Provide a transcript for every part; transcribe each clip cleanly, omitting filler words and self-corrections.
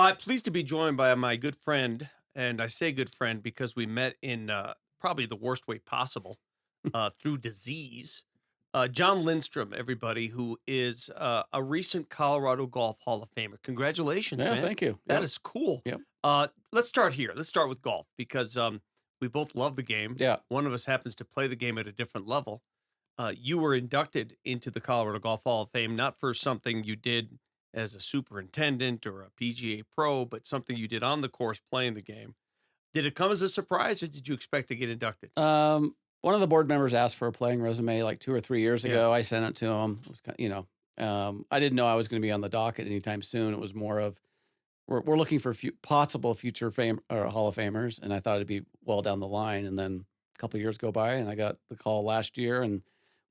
Pleased to be joined by my good friend, and I say good friend because we met in probably the worst way possible through disease. Jon Lindstrom, everybody, who is a recent Colorado Golf Hall of Famer. Congratulations, Yeah, man. thank you. That Yep, is cool. yep, Let's start here. Let's start with golf because we both love the game. yeah. One of us happens to play the game at a different level. You were inducted into the Colorado Golf Hall of Fame, not for something you did as a superintendent or a PGA pro, but something you did on the course playing the game. Did it come as a surprise or did you expect to get inducted? One of the board members asked for a playing resume like 2 or 3 years Yeah. ago. I sent it to him. It was I didn't know I was gonna be on the docket anytime soon. It was more of we're looking for possible future fame or Hall of Famers, and I thought it'd be well down the line. And then a couple of years go by, and I got the call last year and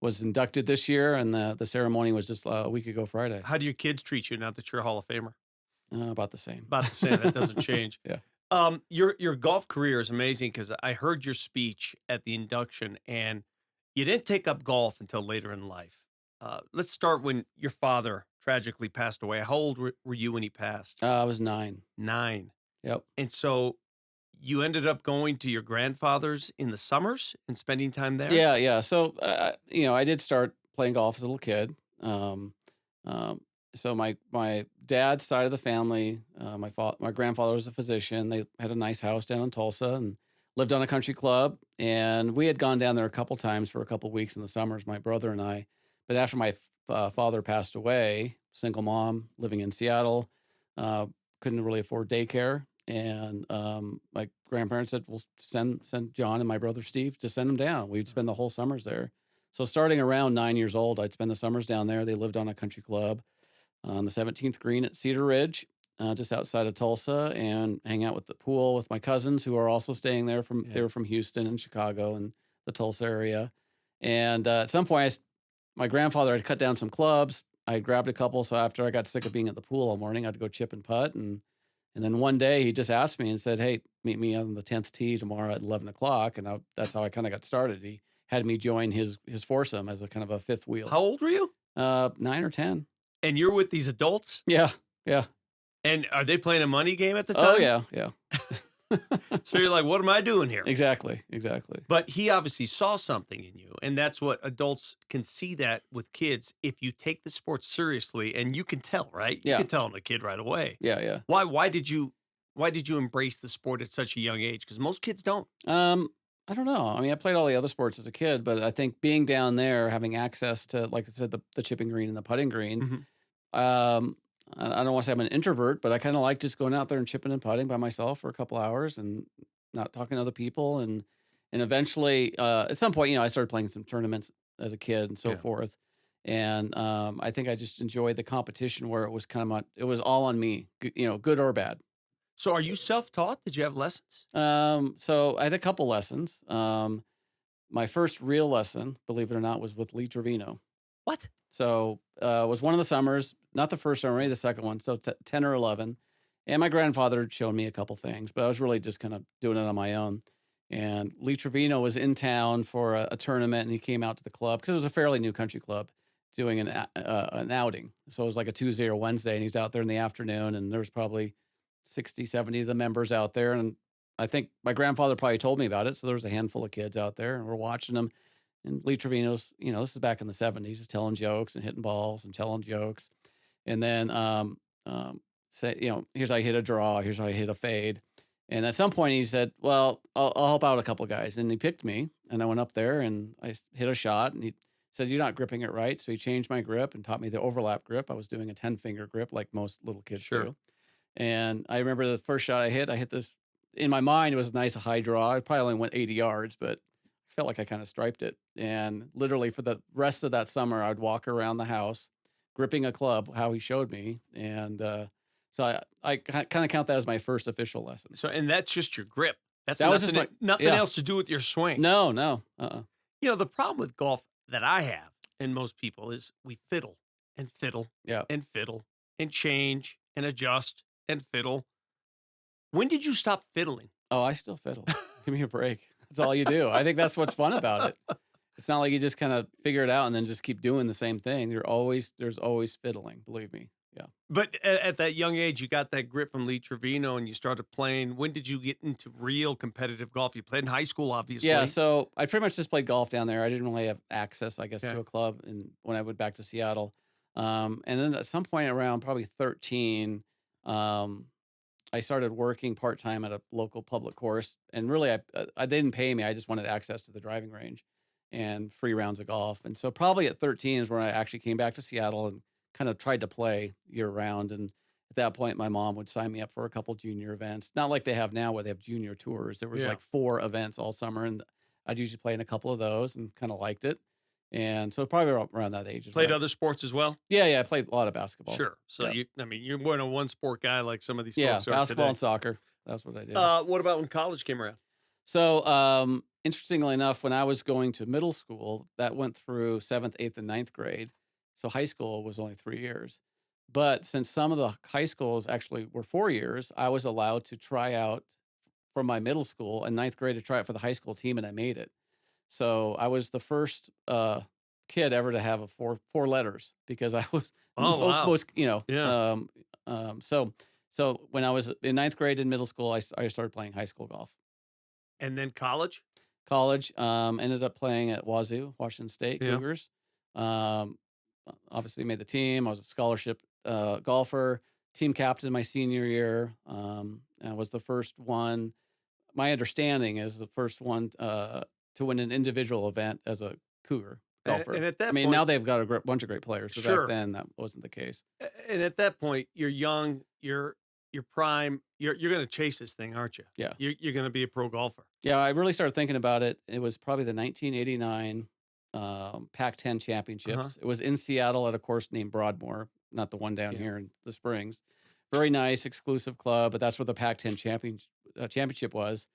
was inducted this year, and the ceremony was just a week ago Friday. How do your kids treat you now that you're a Hall of Famer? About the same. About the same. That doesn't change. Yeah. Your golf career is amazing because I heard your speech at the induction, and you didn't take up golf until later in life. Let's start when your father tragically passed away. How old were you when he passed? I was 9. 9. Yep. And so you ended up going to your grandfather's in the summers and spending time there? Yeah, yeah. So, I did start playing golf as a little kid. Um, so my dad's side of the family, my grandfather was a physician. They had a nice house down in Tulsa and lived on a country club. And we had gone down there a couple times for a couple weeks in the summers, my brother and I. But after my father passed away, single mom living in Seattle, uh, couldn't really afford daycare. And my grandparents said, "Well, send John and my brother Steve to send them down." We'd spend the whole summers there. So starting around 9 years old, I'd spend the summers down there. They lived on a country club on the 17th green at Cedar Ridge, just outside of Tulsa, and hang out with the pool with my cousins who are also staying there. They Yeah. were from Houston and Chicago and the Tulsa area. And at some point, my grandfather had cut down some clubs. I grabbed a couple. So after I got sick of being at the pool all morning, I'd go chip and putt. And then one day he just asked me and said, "Hey, meet me on the 10th tee tomorrow at 11 o'clock." And that's how I kind of got started. He had me join his foursome as a kind of a fifth wheel. How old were you? 9 or 10. And you're with these adults? Yeah, yeah. And are they playing a money game at the Oh time? yeah, yeah. So you're like, "What am I doing here?" Exactly, exactly. But he obviously saw something in you, and that's what adults can see that with kids if you take the sport seriously, and you can tell, right? You Yeah, can tell in a kid right away. yeah, yeah. Why did you embrace the sport at such a young age? Because most kids don't. Um, I don't know. I mean, I played all the other sports as a kid, but I think being down there, having access to, like I said, the chipping green and the putting green. Mhm. Um, I don't want to say I'm an introvert, but I kind of like just going out there and chipping and putting by myself for a couple hours and not talking to other people. And eventually, at some point, I started playing some tournaments as a kid and so Yeah. forth. And I think I just enjoyed the competition where it was it was all on me, good or bad. So are you self-taught? Did you have lessons? So I had a couple lessons. My first real lesson, believe it or not, was with Lee Trevino. What? So, it was one of the summers, not the first summer, maybe the second one, so 10 or 11, and my grandfather had shown me a couple things, but I was really just kinda doing it on my own, and Lee Trevino was in town for a tournament, and he came out to the club because it was a fairly new country club doing an outing. So, it was like a Tuesday or Wednesday, and he's out there in the afternoon, and there was probably 60, 70 of the members out there, and I think my grandfather probably told me about it, so there was a handful of kids out there, and we're watching them. And Lee Trevino's, this is back in the '70s, he's telling jokes and hitting balls and telling jokes. And then, say, here's how you hit a draw, here's how you hit a fade. And at some point he said, "Well, I'll help out a couple guys." And he picked me, and I went up there and hit a shot. And he said, "You're not gripping it right." So he changed my grip and taught me the overlap grip. I was doing a 10-finger grip like most little kids Sure. do. And I remember the first shot I hit this in my mind, it was a nice high draw. I probably only went 80 yards, but I felt like I kind of striped it. And literally for the rest of that summer, I'd walk around the house gripping a club how he showed me. And so I kind of count that as my first official lesson. So and that's just your grip. That's That was just nothing my, nothing yeah, else to do with your swing. no, no, The problem with golf that I have and most people is we fiddle and fiddle yeah. and fiddle and change and adjust and fiddle. When did you stop fiddling? Oh, I still fiddle. Give me a break. That's all you do. I think that's what's fun about it. It's not like you just kind of figure it out and then just keep doing the same thing. There's always fiddling, believe me. Yeah. But at that young age, you got that grip from Lee Trevino and you started playing. When did you get into real competitive golf? You played in high school, Yeah, obviously. so I pretty much just played golf down there. I didn't really have access, I guess, to Okay. a club and when I went back to Seattle. And then at some point around probably 13, um, I started working part-time at a local public course, and really, I they didn't pay me, I just wanted access to the driving range and free rounds of golf, and so probably at 13 is when I actually came back to Seattle and kind of tried to play year-round, and at that point, my mom would sign me up for a couple junior events, not like they have now where they have junior tours. There was, Yeah. like, 4 events all summer, and I'd usually play in a couple of those and kinda liked it, and so probably around that age is Played when I other sports as well? Yeah, yeah, I played a lot of basketball. Sure. So Yeah. I mean, you weren't a one sport guy like some of these Yeah, folks are basketball today. and soccer. That's what I did. What about when college came around? So, interestingly enough, when I was going to middle school, that went through 7th, 8th, and ninth grade. So high school was only 3 years. But since some of the high schools actually were 4 years, I was allowed to try out from my middle school and ninth grade to try out for the high school team, and I made it. So I was the first kid ever to have a four letters because I was Oh, wow. most Yeah. so when I was in ninth grade and middle school, I started playing high school golf. And then college? College, ended up playing at Wazoo, Washington State Yeah. Cougars. Um, obviously made the team. I was a scholarship golfer, team captain my senior year. I was the first one. My understanding is the first one to win an individual event as a Cougar And golfer. at I that mean, point, now they've got a bunch of great players, but back sure. then that wasn't the case. And at that point, you're young, you're prime, you're gonna chase this thing, aren't you? Yeah. You're gonna be a pro golfer. Yeah, I really started thinking about it. It was probably the 1989 Pac-10 Uh-huh. championships. It was in Seattle at a course named Broadmoor, not the one down Yeah. here in the Springs. Very nice, exclusive club, but that's where the Pac-10 championship was.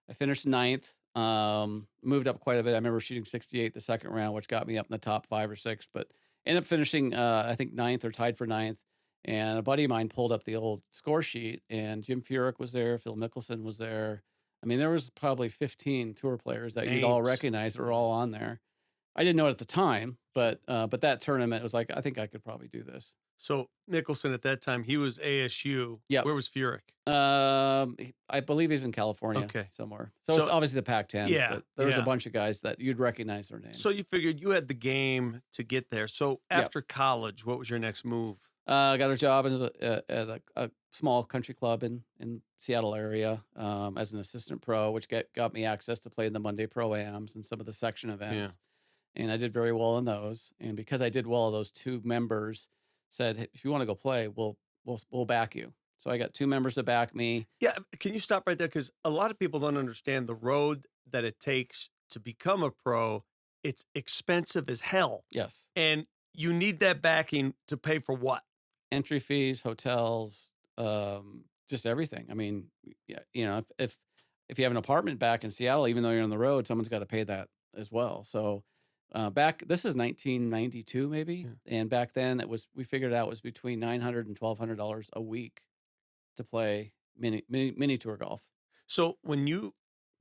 I finished ninth, moved up quite a bit. I remember shooting 68 the second round, which got me up in the top 5 or 6, but ended up finishing, I think, ninth or tied for ninth. And a buddy of mine pulled up the old score sheet, and Jim Furyk was there, Phil Mickelson was there. I mean, there was probably 15 tour players that you'd all Names. recognize that were Yeah. all on there. I didn't know it at the time, Sure. but that tournament was like, I think I could probably do this. So Nicholson at that time, he was ASU. Yep. Where was Furyk? I believe he's in California Okay. somewhere. So it's So obviously the Pac-10s, yeah, but there was a yeah. bunch of guys that you'd recognize their So names. you figured you had the game to get there. So Yep. after college, what was your next move? I got a job as at a small country club in Seattle area as an assistant pro, which got me access to play in the Monday Pro-Ams and some of the section Yeah. events. And I did very well in those. And because I did well, those 2 members said, "Hey, if you want to go play, we'll back you." So I got 2 members to back me. Yeah. Can you stop right there? Because a lot of people don't understand the road that it takes to become a pro. It's expensive as hell. Yes. And you need that backing to pay for what? Entry fees, hotels, just everything. I mean, yeah, if you have an apartment back in Seattle, even though you're on the road, someone's got to pay that as well. So this is 1992 maybe, Yeah. and back then we figured out it was between $900 and $1,200 a week to play mini tour golf. So when you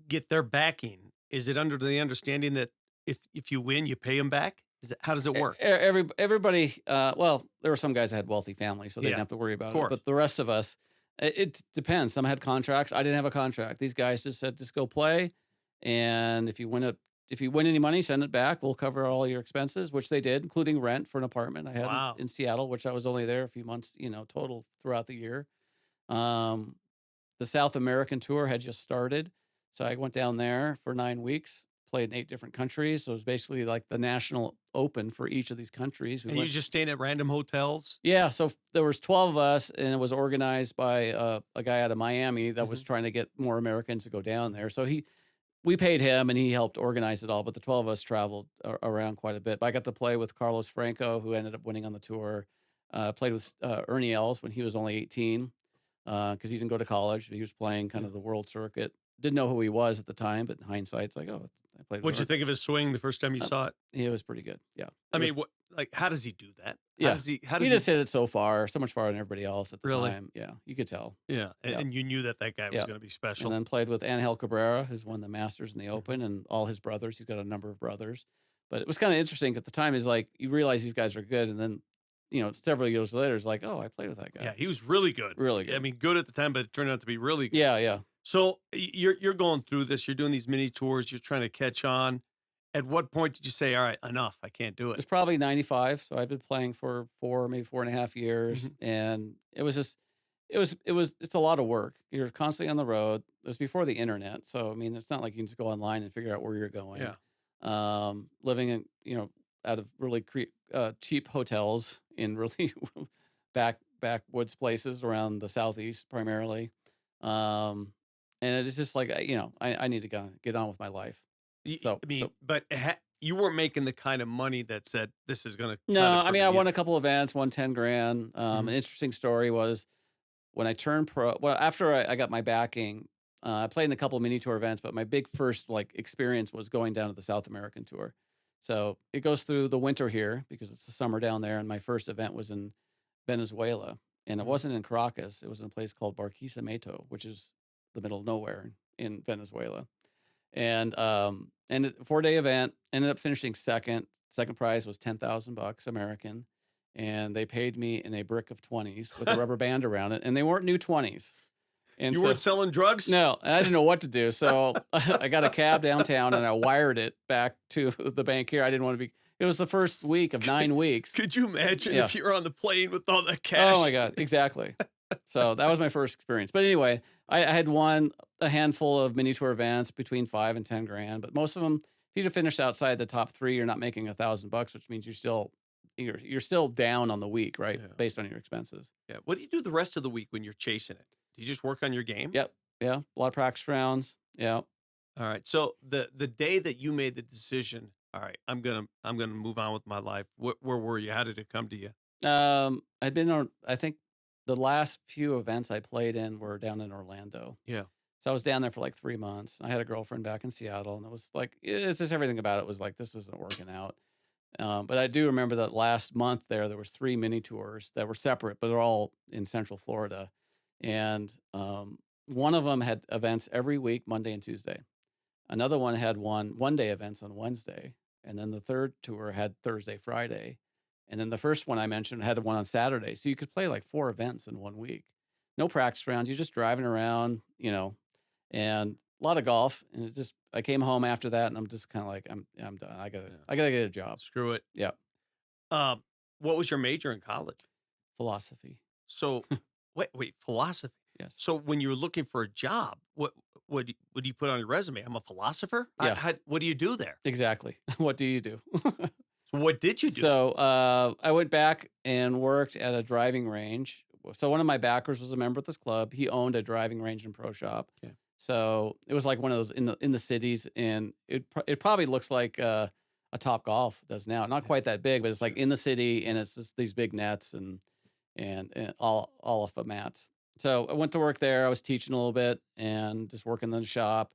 get their backing, is it under the understanding that if you win, you pay them back? How does it work? Everybody, well, there were some guys that had wealthy families, so they didn't Yeah, have to worry of about it. course. But the rest of us, it depends. Some had contracts. I didn't have a contract. These guys just said, just go play, and if you win any money, send it back. We'll cover all your expenses, which they did, including rent for an apartment I had Wow. in Seattle, which I was only there a few months, total throughout the year. Um, the South American tour had just started, so I went down there for 9 weeks, played in 8 different countries. So it was basically like the national open for each of these countries. We And you went just staying at random hotels? Yeah, so there was 12 of us, and it was organized by, a guy out of Miami that was Mhm. trying to get more Americans to go down there. So we paid him, and he helped organize it all, but the 12 of us traveled around quite a bit. But I got to play with Carlos Franco, who ended up winning on the tour. Played with, Ernie Els when he was only 18, because he didn't go to college. He was playing kind Yeah. of the world circuit. Didn't know who he was at the time, but in hindsight, it's like, "Oh, I played with What'd you Ernie." think of his swing the first time you saw it? He was pretty good, yeah. I It was mean, what like, how does he do that? Yeah. How He does he just hit it so far, so much farther than everybody else at the really? time. Yeah, you could tell. Yeah, Yeah, and you knew that that guy was yeah. gonna be And special. then played with Angel Cabrera, who's won the Masters and the Mhm. Open, and all his brothers. He's got a number of brothers. But it was kinda interesting at the time is, like, you realize these guys are good, and then several years later, it's like, oh, I played with that Yeah, guy. he was really good. Really I good. mean, good at the time, but it turned out to be really good. Yeah, yeah. So you're going through this. You're doing these mini tours. You're trying to catch on. At what point did you say, "All right, enough. I can't do It it"? was probably 95, so I've been playing for 4, maybe 4.5 years, Mhm. and it was just it's a lot of work. You're constantly on the road. It was before the internet, so, I mean, it's not like you can just go online and figure out where you're going. Yeah. Living in, out of really cheap hotels in really backwoods places around the Southeast primarily, um, and it's just like, I need to get on with my life. So I mean, so but you weren't making the kind of money that said this is going to cut No, it I for mean, me. I Yeah. won a couple events, won 10 grand. An Mhm. interesting story was when I turned pro, well, after I got my backing, I played in a couple mini tour events, but my big first like experience was going down to the South American tour. So it goes through the winter here because it's the summer down there. And my first event was in Venezuela, and it Mhm. wasn't in Caracas. It was in a place called Barquisimeto, which is the middle of nowhere in Venezuela. And 4-day event, ended up finishing second. Second prize was 10,000 bucks American, and they paid me in a brick of 20s with a rubber band around it, and they weren't new 20s. And You so weren't selling drugs? no, and I didn't know what to do. So I got a cab downtown and I wired it back to the bank here. I didn't want to be. It was the first week of 9 weeks. Could you imagine Yeah. if you're on the plane with all that Oh my cash? god, exactly. So that was my first experience. But anyway, I had won a handful of mini tour events between 5 and 10 grand, but most of them, if you finish outside the top three, you're not making $1,000, which means you're still down on the week, right? Yeah. Based on your expenses. Yeah. What do you do the rest of the week when you're chasing it? Do you just work on your game? Yep. Yeah. A lot of practice rounds. Yeah. All right. So the day that you made the decision, all right, I'm gonna move on with my life. Where were you? How did it come to you? I'd been on. I think the last few events I played in were down in Orlando. Yeah. So I was down there for like 3 months. I had a girlfriend back in Seattle, and it was like it's just everything about it was like this isn't working out. But I do remember that last month there was 3 mini tours that were separate, but they're all in Central Florida, and one of them had events every week, Monday and Tuesday. Another one had one day events on Wednesday, and then the third tour had Thursday, Friday, and then the first one I mentioned had one on Saturday. So you could play like 4 events in one week. No practice rounds. You're just driving around, and a lot of golf. And I came home after that, and I'm just kind of like, I'm done. Yeah. I gotta get a job. Screw it. Yeah, Um, what was your major in college? philosophy. So, wait, philosophy. Yes. So, when you were looking for a job, what do you put on your resume? I'm a philosopher. Yeah, What do you do there? exactly. What do you do? So, what did you do? So I went back and worked at a driving range. So one of my backers was a member of this club. He owned a driving range and pro shop. Yeah. So it was like one of those in the cities, and it probably looks like a Top Golf does now. Not Yeah. quite that big, but it's like Sure. in the city, and it's just these big nets and all off of mats. So I went to work there. I was teaching a little bit and just working in the shop.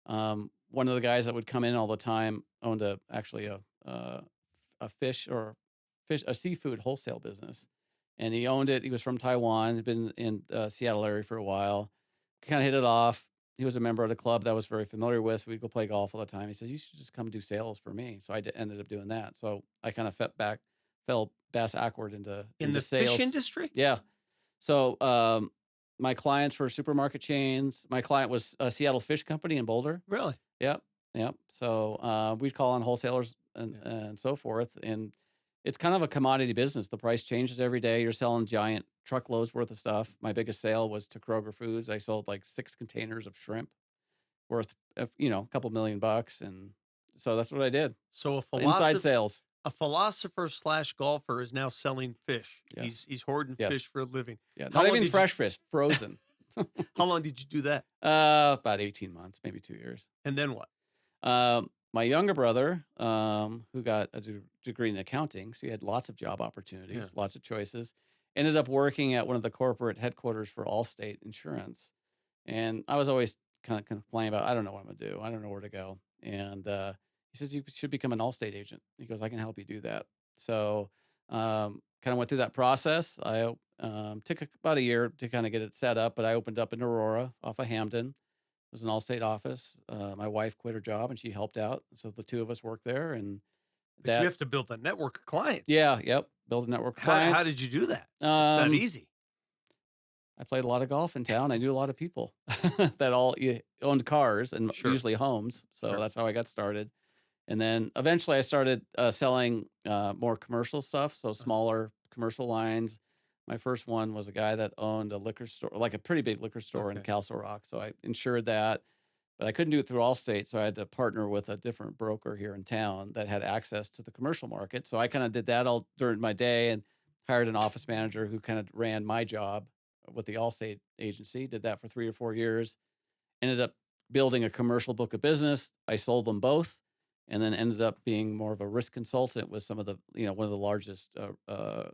One of the guys that would come in all the time owned actually a a seafood wholesale business, and he owned it. He was from Taiwan. Had been in Seattle area for a while. Kind of hit it off. He was a member of the club that I was very familiar with. So we'd go play golf all the time. He says, "You should just come do sales for me." So ended up doing that. So I kind of fell bass awkward In the fish sales. industry? Yeah. So my clients were supermarket chains. My client was a Seattle Fish Company in Boulder. Really? Yep, yep. So, we'd call on wholesalers and Yeah. so forth, and it's kind of a commodity business. The price changes every day. You're selling giant truckloads worth of stuff. My biggest sale was to Kroger Foods. I sold like 6 containers of shrimp worth a couple million bucks, and so that's what I did. So Inside sales. a philosopher slash golfer is now selling fish. Yeah. He's hoarding Yes. fish for a living. Yeah. How Not long even did you fresh fish, frozen. How long did you do that? About 18 months, maybe 2 years. And then what? My younger brother, who got a degree in accounting, so he had lots of job Yeah. opportunities, lots of choices, ended up working at one of the corporate headquarters for Allstate Insurance. And I was always kind of complaining about, I don't know what I'm going to do. I don't know where to go. And he says, you should become an Allstate agent. He goes, I can help you do that. So kind of went through that process. I took about a year to kind of get it set up, but I opened up in Aurora off of Hamden. It was an Allstate office. My wife quit her job and she helped out. So the two of us worked there, and But you That have to build a network of clients. yeah, yep, build a network of How clients. did you do that? It's not Um, easy. I played a lot of golf in town. I knew a lot of people that all owned cars and Sure, usually homes, so sure. that's how I got started. And then eventually I started selling more commercial stuff, so Uh-huh. smaller commercial lines. My first one was a guy that owned a liquor store, like a pretty big liquor store in Okay. Castle Rock. So I insured that, but I couldn't do it through Allstate. So I had to partner with a different broker here in town that had access to the commercial market. So I kind of did that all during my day and hired an office manager who kind of ran my job with the Allstate agency. Did that for 3 or 4 years. Ended up building a commercial book of business. I sold them both, and then ended up being more of a risk consultant with some of the, one of the largest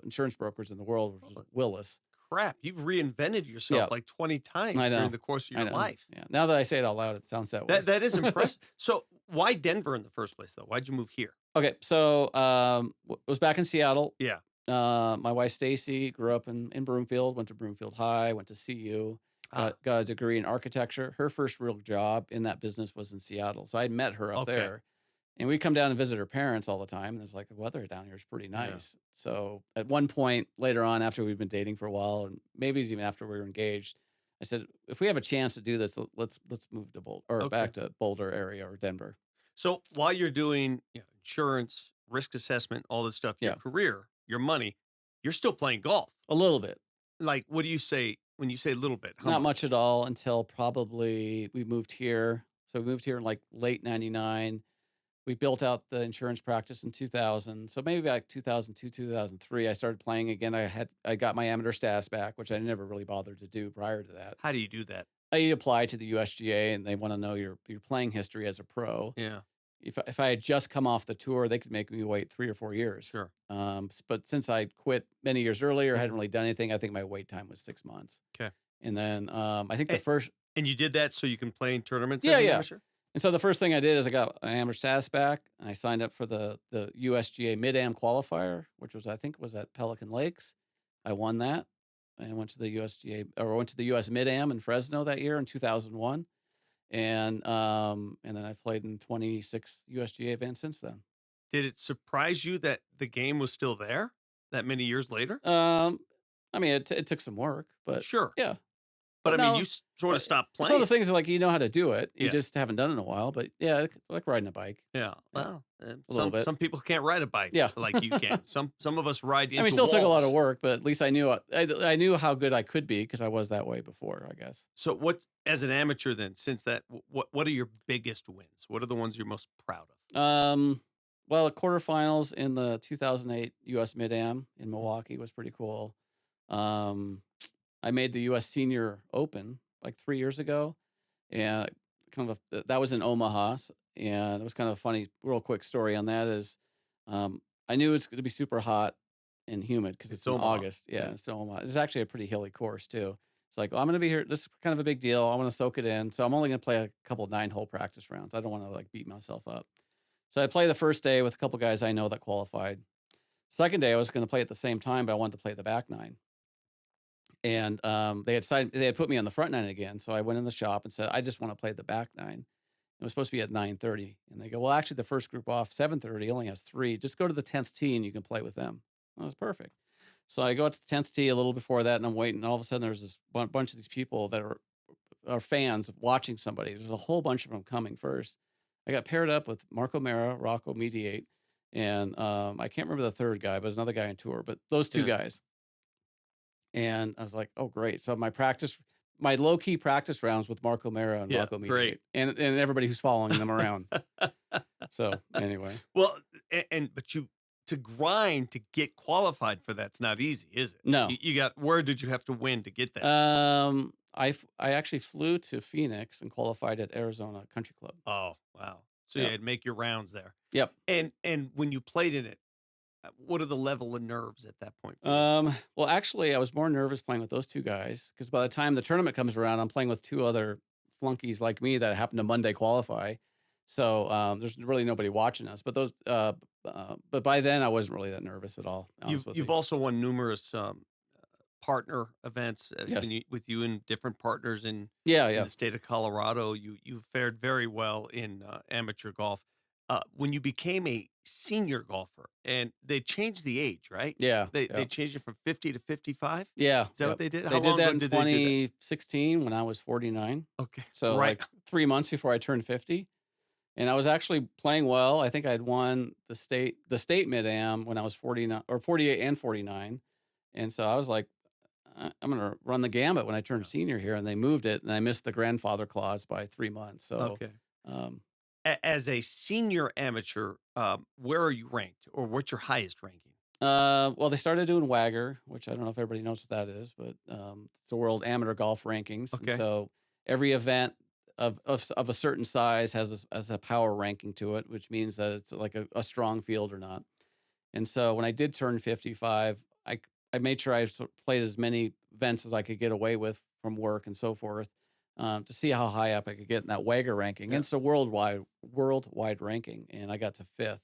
insurance brokers in the world, which is Holy Willis. crap! You've reinvented yourself Yeah, like 20 times I during know, the course of I your know. life. Yeah, now that I say it out loud, it sounds that way. That is impressive. So why Denver in the first place, though? Why'd you move here? Okay, so was back in Seattle. Yeah. My wife Stacy grew up in Broomfield. Went to Broomfield High. Went to CU. Ah, Got a degree in architecture. Her first real job in that business was in Seattle. So I met her up okay. there. And we come down and visit her parents all the time. And it's like the weather down here is pretty Yeah. nice. So at one point later on, after we've been dating for a while, and maybe it's even after we were engaged, I said, if we have a chance to do this, let's move to Boulder or Okay. back to Boulder area or Denver. So while you're doing, insurance, risk assessment, all this stuff, your Yeah, career, your money, you're still playing golf. a little bit. Like, what do you say when you say a little bit? How Not much much? at all until probably we moved here. So we moved here in like late 99. We built out the insurance practice in 2000. So maybe like 2002, 2003, I started playing again. I got my amateur status back, which I never really bothered to do prior to that. How do you do that? I apply to the USGA and they want to know your playing history as a pro. Yeah, If I had just come off the tour, they could make me wait 3 or 4 years. sure. But since I quit many years earlier, hadn't Mhm. really done anything. I think my wait time was 6 months. Okay. And then I think the And, first, and you did that so you can play in tournaments yeah, as an yeah. amateur? And so the first thing I did is I got my amateur status back, and I signed up for the USGA Mid-Am qualifier, which was I think was at Pelican Lakes. I won that. I went to the USGA or went to the US Mid-Am in Fresno that year in 2001, and then I played in 26 USGA events since then. Did it surprise you that the game was still there that many years later? Um, I mean, it took some work, but Sure. yeah. But But I mean, no, sort of but stopped it's one of those playing. things like you know how to do it. You Yeah. just haven't done it in a while. But yeah, it's like riding a bike. Yeah. Yeah, Well, a little bit. some people can't ride a bike Yeah. like you can. Some of us ride I mean, it into still took a lot of walls. work, but at least I knew I knew how good I could be because I was that way before, I guess. So what as an amateur then, since that what are your biggest wins? What are the ones you're most proud of? Um, well, the quarterfinals in the 2008 US Mid-Am in Mhm. Milwaukee was pretty cool. Um, I made the US Senior Open like 3 years ago, and that was in Omaha, and it was kind of a funny, real quick story on that is, I knew it's going to be super hot and humid because It's it's in Omaha. August. Yeah. Yeah, it's Omaha. It's actually a pretty hilly course too. It's like, well, I'm going to be here. This is kind of a big deal. I want to soak it in, so I'm only going to play a couple 9-hole practice rounds. I don't want to like beat myself up. So I play the first day with a couple guys I know that qualified. Second day, I was going to play at the same time, but I wanted to play the back nine. And they had put me on the front nine again. So I went in the shop and said, I just want to play the back nine. It was supposed to be at 9:30. And they go, well, actually, the first group off 7:30 only has three. Just go to the 10th tee and you can play with them. That was perfect. So I go out to the 10th tee a little before that and I'm waiting. And all of a sudden, there's this bunch of these people that are fans of watching somebody. There's a whole bunch of them coming first. I got paired up with Marco Mera, Rocco Mediate, and I can't remember the third guy, but there's another guy in tour. But those two Yeah. guys. And I was like, "Oh, great!" So my low key practice rounds with Marco Mera and Yeah. Rocco Great. Mediate, and everybody who's following them around. So anyway, Well, and but you to grind to get qualified for that's not easy, is it? no. You got where did you have to win to get that? I actually flew to Phoenix and qualified at Arizona Country Club. Oh, wow. So you Yep. had to make your rounds there. Yep. And when you played in it, what are the level of nerves at that point for you? Well, actually, I was more nervous playing with those two guys because by the time the tournament comes around, I'm playing with two other flunkies like me that happen to Monday qualify. So there's really nobody watching us. But by then, I wasn't really that nervous at all. You've Honest with you've you. also won numerous partner events Yes. with you and different partners Yeah. in Yeah. the state of Colorado. You fared very well in amateur golf. when you became a senior golfer, and they changed the age, right? Yeah, They yeah. changed it from 50 to 55. Yeah, Is that what yep. they did? How They did long that ago in did they do that? 2016 when I was 49. Okay, So, right. like, 3 months before I turned 50, and I was actually playing well. I think I'd won the state Mid-Am when I was 49 or 48 and 49, and so I was like, I'm gonna run the gamut when I turned Yeah. senior here," and they moved it, and I missed the grandfather clause by 3 months, so, Okay. um, As a senior amateur, where are you ranked, or what's your highest ranking? well, they started doing Wagger, which I don't know if everybody knows what that is, but, it's the World Amateur Golf Rankings, and Okay. so every event of a certain size has a power ranking to it, which means that it's like a strong field or not. And so when I did turn 55, I made sure played as many events as I could get away with from work and so forth, to see how high up I could get in that Wagger ranking. Yeah. And it's a worldwide ranking, and I got to fifth,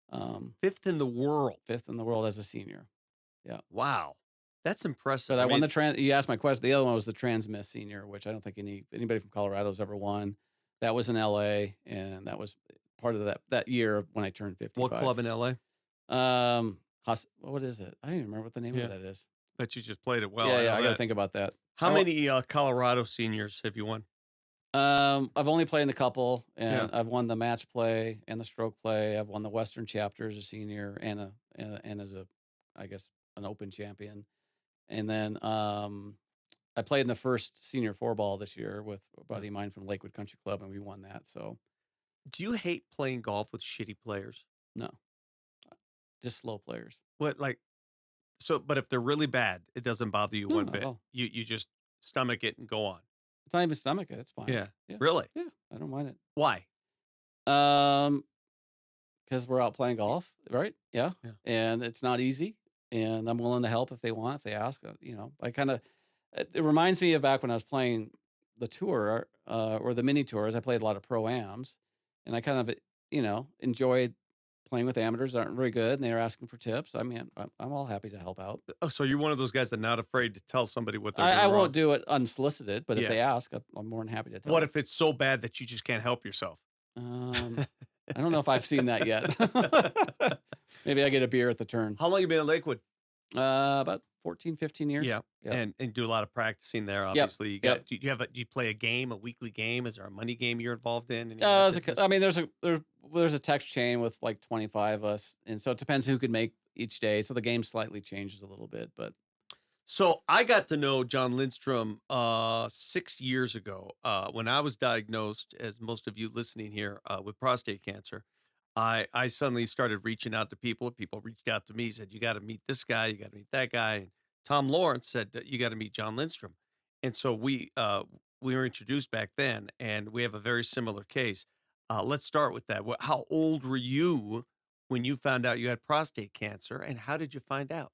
um, Fifth in the world. fifth in the world as a senior. Yeah. Wow. That's impressive. But I I won mean, the You asked my question. The other one was the Transmiss Senior, which I don't think anybody from Colorado's ever won. That was in LA, and that was part of that year when I turned what 55. club in LA? What is it? I don't even remember what the name of Yeah. that is. Bet you just played it well. Yeah, I yeah, know I gotta that. think about that. How many Colorado seniors have you won? I've only played in a couple, Yeah. and I've won the match play and the stroke play. I've won the Western chapter as a senior and as I guess, an open champion. And then, I played in the first senior four ball this year with a Yeah. buddy of mine from Lakewood Country Club, and we won that. So Do you hate playing golf with shitty players? no, just slow players. What like so? But if they're really bad, it doesn't bother you No, one not at bit. all. You just stomach it and go on. It's not even stomach it. It's fine. Yeah. Yeah, Really? yeah, I don't mind Why? it. Because we're out playing golf, right? Yeah, Yeah. and it's not easy, and I'm willing to help if they want, if they ask. I kind of it reminds me of back when I was playing the tour or the mini tours. I played a lot of pro-ams, and I kind of enjoyed playing with amateurs that aren't very good, and they were asking for tips. I mean, I'm all happy to help out. Oh, so you're one of those guys that not afraid to tell somebody what they're I doing won't wrong. do it unsolicited, but if Yeah. they ask, I'm more than happy to What tell. if it's so bad that you just can't help yourself? Um, I don't know if I've seen that yet. Maybe I get a beer at the turn. How long you been in Lakewood? About 14, 15 years. Yeah. Yep. And do a lot of practicing there. Yep. Obviously, you Yep. got. Do you play a game, a weekly game? Is there a money game you're involved in? Any of that business? I mean, there's a text chain with like 25 of us, and so it depends who could make each day. So the game slightly changes a little bit, but So I got to know Jon Lindstrom 6 years ago when I was diagnosed, as most of you listening here, with prostate cancer. I suddenly started reaching out to people. People reached out to me, said, "You got to meet this guy. You got to meet that guy." And Tom Lawrence said, "You got to meet Jon Lindstrom." And so we were introduced back then, and we have a very similar case. Let's start with that. How old were you when you found out you had prostate cancer, and how did you find out?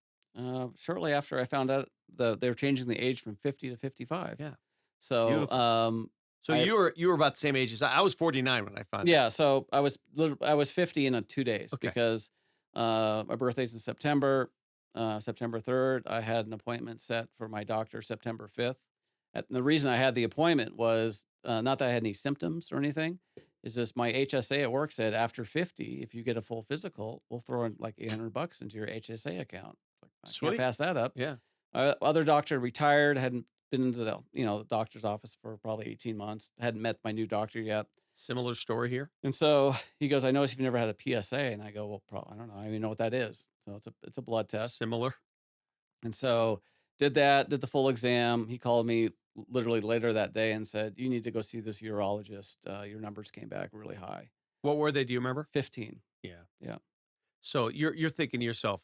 shortly after I found out they were changing the age from 50 to 55. Yeah, So beautiful. So I you were about the same age as I was 49 when I found out. yeah, so I was 50 in 2 days Okay. because my birthday's in September, September 3rd. I had an appointment set for my doctor September 5th. And the reason I had the appointment was not that I had any symptoms or anything. Is just my HSA at work said after 50, if you get a full physical, we'll throw in like $800 into your HSA account. Like, I can't Sweet. pass that up. Yeah. Other doctor retired, hadn't been into the doctor's office for probably 18 months. Hadn't met my new doctor yet. Similar story here. And so he goes, "I noticed you've never had a PSA." And I go, "Well, I don't know. I don't even know what that is." So it's a blood test. Similar. And so did that, did the full exam. He called me literally later that day and said, "You need to go see this urologist. Your numbers came back really high. What were they? Do you remember? 15." Yeah. Yeah. So you're thinking to yourself,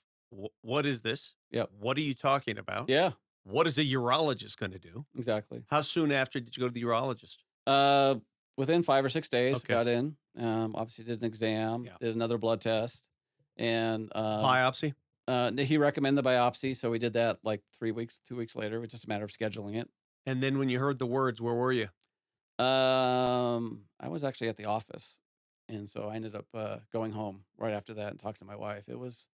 what is this? Yep. What are you talking about? Yeah, What is a urologist going to do? exactly. How soon after did you go to the urologist? Uh, Within 5 or 6 days, Okay. got in. Obviously did an exam, Yeah. did another blood test, and Biopsy? he recommended the biopsy. So we did that like 3 weeks, 2 weeks later. It was just a matter of scheduling it. And then when you heard the words, where were you? I was actually at the office, and so I ended up going home right after that and talked to my wife. It was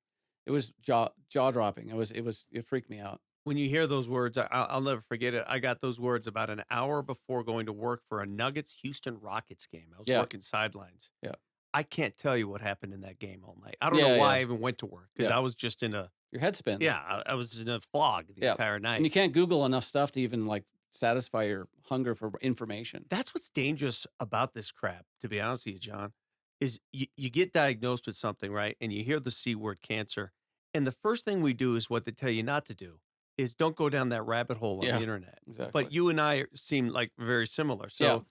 jaw dropping. It freaked me out. When you hear those words, I'll never forget it. I got those words about an hour before going to work for a Nuggets Houston Rockets game. I was Yeah. working sidelines. Yeah. I can't tell you what happened in that game all night. I don't know Yeah, why yeah, I even went to work because yeah. I was just in a Your head spins. yeah, I was in a fog the Yeah, entire and night. you can't Google enough stuff to even, like, satisfy your hunger for information. That's what's dangerous about this crap, to be honest with you, John, is you get diagnosed with something, right? And you hear the C word cancer. And the first thing we do is what they tell you not to do is don't go down that rabbit hole on the Yeah, internet. But exactly. you and I seem like very similar. Yeah. So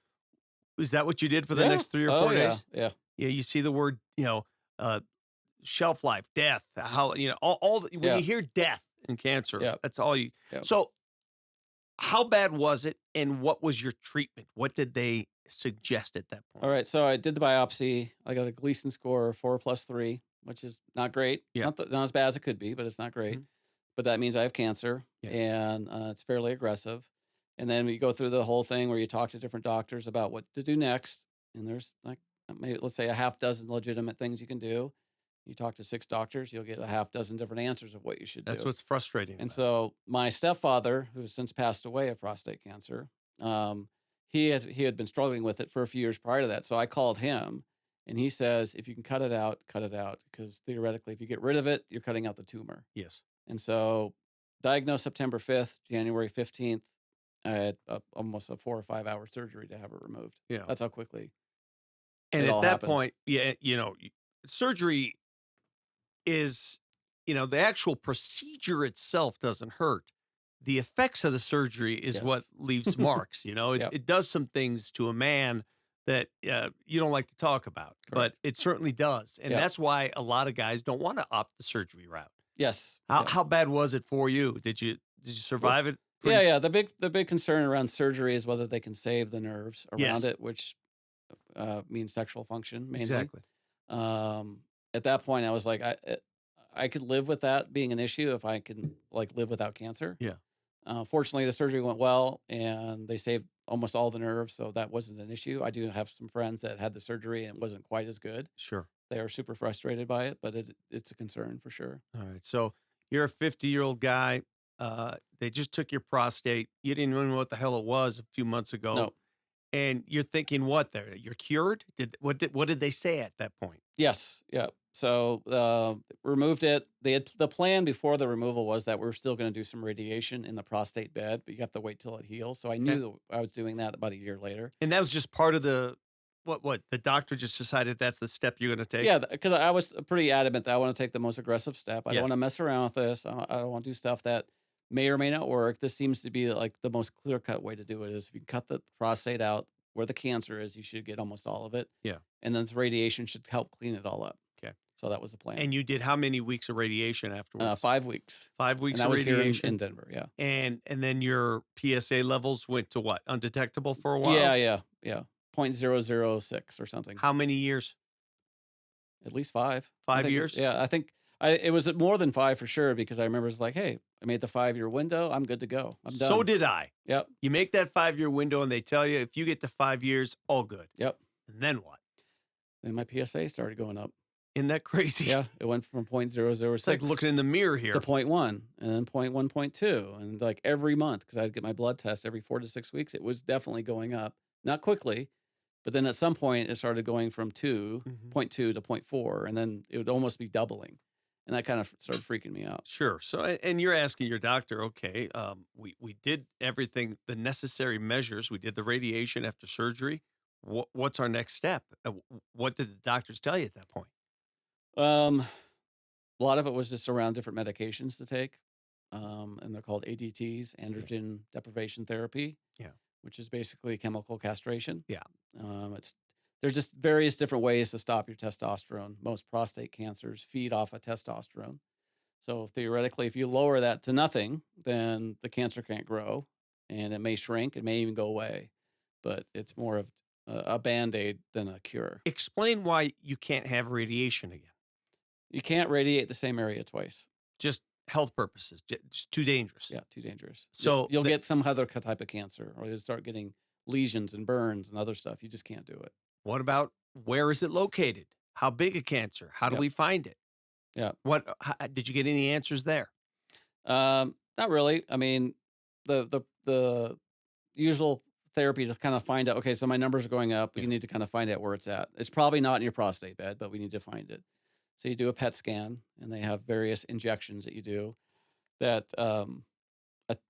is that what you did for the Yeah. next 3 or Oh, 4 yeah, days? yeah. Yeah, you see the word, uh, shelf life, death, how, all the, when Yeah, you hear death and cancer, yeah, that's all you. yeah. So how bad was it and what was your treatment? What did they suggest at that point? Alright, so I did the biopsy. I got a Gleason score of 4+3, which is not great. It's Yeah. not as bad as it could be, but it's not great. Mhm. But that means I have cancer, Yeah. and, it's fairly aggressive. And then we go through the whole thing where you talk to different doctors about what to do next, and there's, like, maybe let's say a half dozen legitimate things you can do. You talk to 6 doctors, you'll get a half dozen different answers of what you should That's do. what's frustrating And about it. so my stepfather, who has since passed away of prostate cancer, he had been struggling with it for a few years prior to that. So I called him, and he says, if you can cut it out, because theoretically, if you get rid of it, you're cutting out the tumor. Yes. And so, diagnosed September 5th, January 15th, I had almost a 4 or 5 hour surgery to have it removed. Yeah. That's how quickly And it at all that happens. point, yeah, surgery is, the actual procedure itself doesn't hurt. The effects of the surgery is what Yes. leaves marks. It, Yep. it does some things to a man that you don't like to talk about, but Correct. it certainly does. And Yep. that's why a lot of guys don't want to opt the surgery route. Yes. How, Yep. how bad was it for you? Did you Well, survive it yeah, pretty? yeah. The big concern around surgery is whether they can save the nerves around Yes, it, which means sexual function mainly. exactly. Um, at that point, I was like, I could live with that being an issue if I can like live without cancer. Yeah, Fortunately, the surgery went well, and they saved almost all the nerves, so that wasn't an issue. I do have some friends that had the surgery and it wasn't quite as good. sure. They are super frustrated by it, but it's a concern for sure. All right. So you're a 50-year-old guy. They just took your prostate. You didn't even know what the hell it was a few months ago. No. And you're thinking what there? You're cured? What did they say at that point? Yes. Yeah. So removed it. The plan before the removal was that we're still going to do some radiation in the prostate bed, but you have to wait till it heals. So I Okay. knew that I was doing that about a year later. And that was just part of the what the doctor just decided that's the step you're gonna take? Yeah, because I was pretty adamant that I want to take the most aggressive step. I don't want to Yes. mess around with this. I don't want to do stuff that may or may not work. This seems to be like the most clear cut way to do it. Is if you cut the prostate out where the cancer is, you should get almost all of it, Yeah. and then this radiation should help clean it all up. Okay. So that was the plan. And you did how many weeks of radiation afterwards? 5 weeks, 5 and weeks that of was here in radiation? Denver. Yeah, And then your PSA levels went to what? Undetectable for a yeah, while? yeah, yeah. 0.006 or something. How many years? At least 5. I 5 think years? yeah, I think it was more than 5 for sure because I remember it's like, "Hey, I made the 5-year window. I'm good to go. I'm So done." did I. Yep, You make that 5-year window and they tell you if you get to 5 years, all good. yep. And then what? Then my PSA started going up. Isn't that crazy? Yeah, it went from It's like 0.006 looking in the mirror to here. point 0.1 and then point 0.1, point 0.2, and, like, every month because 'cause I'd get my blood test every 4 to 6 weeks, it was definitely going up. Not quickly, but then at some point, it started going from 2 Mhm. point 0.2 to point 0.4, and then it would almost be doubling, and that kind of started freaking me out. Sure. So, and you're asking your doctor, okay, we did everything, the necessary measures. We did the radiation after surgery. What's our next step? What did the doctors tell you at that point? Um A lot of it was just around different medications to take, and they're called ADTs, androgen deprivation therapy, Yeah. which is basically chemical castration. Yeah. It's there's just various different ways to stop your testosterone. Most prostate cancers feed off of testosterone. So theoretically, if you lower that to nothing, then the cancer can't grow, and it may shrink. It may even go away, but it's more of a band aid than a cure. Explain why you can't have radiation again. You can't radiate the same area twice. Just health purposes. It's too dangerous. Yeah, too dangerous. So, You'll get some other type of cancer, or you'll start getting lesions and burns and other stuff. You just can't do it. what about where is it located? How big a cancer? How do Yep. we find it? Yeah. Did you get any answers there? Not really. I mean, the usual therapy to kind of find out, okay, so my numbers are going up. Yeah. You need to kind of find out where it's at. It's probably not in your prostate bed, but we need to find it. So you do a PET scan, and they have various injections that you do that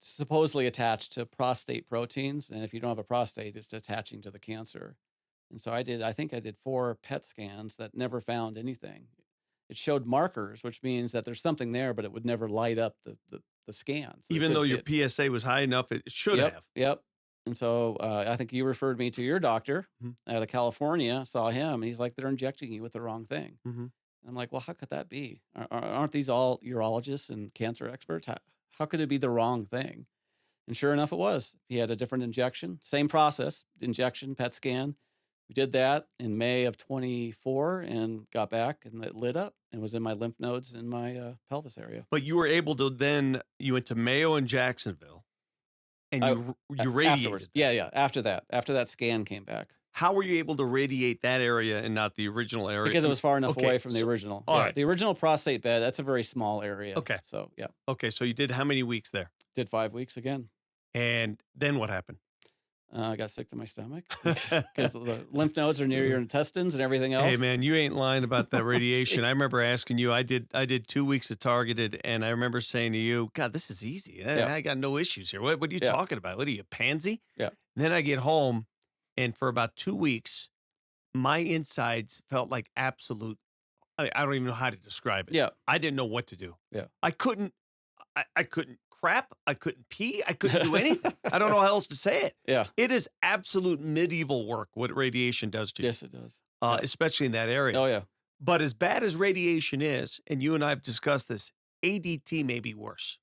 supposedly attach to prostate proteins. And if you don't have a prostate, it's attaching to the cancer. And so I think I did 4 PET scans that never found anything. It showed markers, which means that there's something there, but it would never light up the scan. So they Even though couldn't see your it. PSA was high enough, it should Yep, have. yep. And so I think you referred me to your doctor Mhm. out of California. Saw him, and he's like, "They're injecting you with the wrong thing." Mhm. And I'm like, "Well, how could that be? Aren't these all urologists and cancer experts? How could it be the wrong thing?" And sure enough, it was. He had a different injection, same process, injection, PET scan. We did that in May of 24 and got back, and it lit up and was in my lymph nodes in my pelvis area. But you were able to then you went to Mayo in Jacksonville, and I, you Afterwards, radiated that. yeah. After that scan came back. How were you able to radiate that area and not the original area? Because it was far enough Okay, away from the so original. Yeah, alright, the original prostate bed, that's a very small area. okay, So, yeah, okay, so you did how many weeks there? did 5 weeks again. And then what happened? I got sick to my stomach because the lymph nodes are near your intestines and everything Hey, else. man, you ain't lying about that radiation. Okay. I remember asking you, I did 2 weeks of targeted, and I remember saying to you, "God, this is easy. Yeah, I got no issues here. What are you yeah, talking about? What are you, a pansy?" yeah, Then I get home, and for about 2 weeks, my insides felt like absolute I don't even know how to describe it. yeah, I didn't know what to do. yeah. I couldn't I couldn't crap, I couldn't pee, I couldn't do anything. I don't know how else to say it. Yeah, It is absolute medieval work what radiation does to you, yes, it does. Yeah. especially in that area. Oh, yeah. But as bad as radiation is, and you and I have discussed this, ADT may be worse.